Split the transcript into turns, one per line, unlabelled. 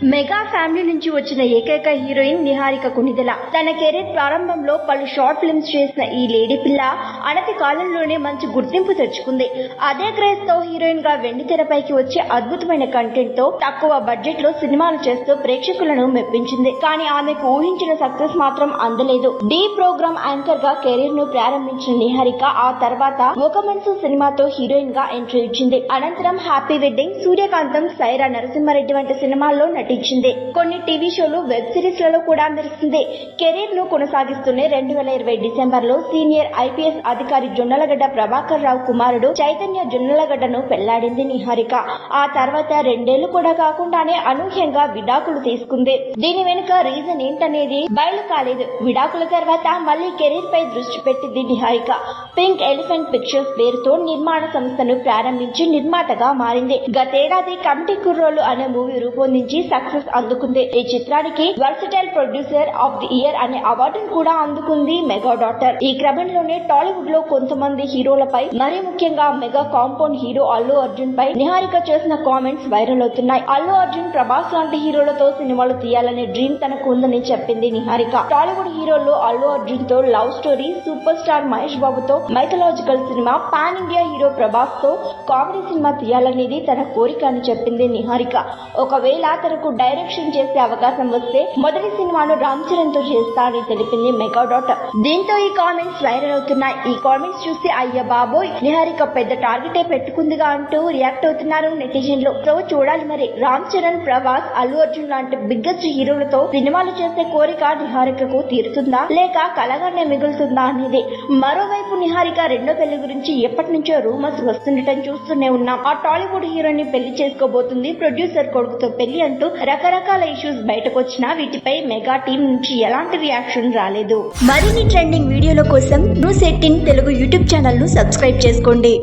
Mega family నుంచి వచ్చిన ఏకైక హీరోయిన్ నిహారిక కొణిదెల. తన కెరీర్ ప్రారంభంలో పలు షార్ట్ ఫిల్మ్స్ చేసిన ఈ లేడీ పిల్ల అనతి కాలంలోనే మంచి గుర్తింపు తెచ్చుకుంది. అదే క్రేజ్ తో హీరోయిన్ గా వెండితెరపైకి వచ్చే అద్భుతమైన కంటెంట్ తో తక్కువ బడ్జెట్ లో సినిమాలు చేస్తూ ప్రేక్షకులను మెప్పించింది. కానీ ఆమెకు ఊహించిన సక్సెస్ మాత్రం అందలేదు. డి ప్రోగ్రామ్ యాంకర్ గా కెరీర్ ను ప్రారంభించిన నిహారిక ఆ తర్వాత ఒక మనసు సినిమాతో హీరోయిన్ గా ఎంట్రీ ఇచ్చింది. అనంతరం హ్యాపీ వెడ్డింగ్, సూర్యకాంతం, సైరా నరసింహారెడ్డి వంటి సినిమాల్లో నటించింది. కొన్ని టీవీ షోలు, వెబ్ సిరీస్ లలో కూడా మెరిసింది. కెరీర్ ను కొనసాగిస్తూనే 2020 డిసెంబర్ లో సీనియర్ ఐపీఎస్ అధికారి జొన్నలగడ్డ ప్రభాకర్ రావు కుమారుడు చైతన్య జొన్నలగడ్డను పెళ్లాడింది నిహారిక. ఆ తర్వాత 2 ఏళ్లు కూడా కాకుండానే అనూహ్యంగా విడాకులు తీసుకుంది. దీని వెనుక రీజన్ ఏంటనేది బయలు కాలేదు. విడాకుల తర్వాత మళ్లీ కెరీర్ పై దృష్టి పెట్టింది నిహారిక. పింక్ ఎలిఫెంట్ పిక్చర్స్ పేరుతో నిర్మాణ సంస్థను ప్రారంభించి నిర్మాతగా మారింది. గతేడాది కమిటీ కుర్రోలు అనే మూవీ రూపొందించి సక్సెస్ అందుకుంది. ఈ చిత్రానికి versatile producer of the year అనే అవార్డును కూడా అందుకుంది మెగా డాటర్. ఈ క్రమంలోనే టాలీవుడ్ లో కొంతమంది హీరోలపై, మరీ ముఖ్యంగా mega compound hero Allu Arjun పై నిహారిక చేసిన కామెంట్స్ వైరల్ అవుతున్నాయి. అల్లు అర్జున్, ప్రభాస్ లాంటి హీరోలతో సినిమాలు తీయాలనే డ్రీమ్ తనకు ఉందని చెప్పింది నిహారిక. టాలీవుడ్ హీరోల్లో అల్లు అర్జున్ తో love story, super star Mahesh బాబుతో mythological cinema, pan India hero Prabhas తో కామెడీ సినిమా తీయాలనేది తన కోరిక అని చెప్పింది నిహారిక. ఒకవేళ తనకు డైరెక్షన్ చేసే అవకాశం వస్తే మొదటి సినిమాను రామ్ చరణ్ తో చేస్తా అని తెలిపింది మెగా డాటర్. దీంతో ఈ కామెంట్స్ వైరల్ అవుతున్నాయి. ఈ కామెంట్స్ చూసి అయ్య బాబోయ్, నిహారిక పెద్ద టార్గెటే పెట్టుకుందిగా అంటూ రియాక్ట్ అవుతున్నారు నెటిజన్లు. సో చూడాలి మరి, రామ్ చరణ్, ప్రభాస్, అల్లు అర్జున్ లాంటి బిగ్గెస్ట్ హీరోలతో సినిమాలు చేసే కోరిక నిహారికకు తీరుతుందా లేక కలగానే మిగులుతుందా అనేది. మరోవైపు నిహారిక రెండో పెళ్లి గురించి ఎప్పటి నుంచో రూమర్స్ వస్తుండటం చూస్తూనే ఉన్నాం. ఆ టాలీవుడ్ హీరోని పెళ్లి చేసుకోబోతుంది, ప్రొడ్యూసర్ కొడుకుతో పెళ్లి అంటూ రకరకాల ఇష్యూస్ బయటకు వచ్చినా వీటిపై మెగా టీం నుంచి ఎలాంటి రియాక్షన్ రాలేదు. మరిన్ని ట్రెండింగ్ వీడియోల కోసం న్యూస్ 18 తెలుగు యూట్యూబ్ ఛానల్ ను సబ్స్క్రైబ్ చేసుకోండి.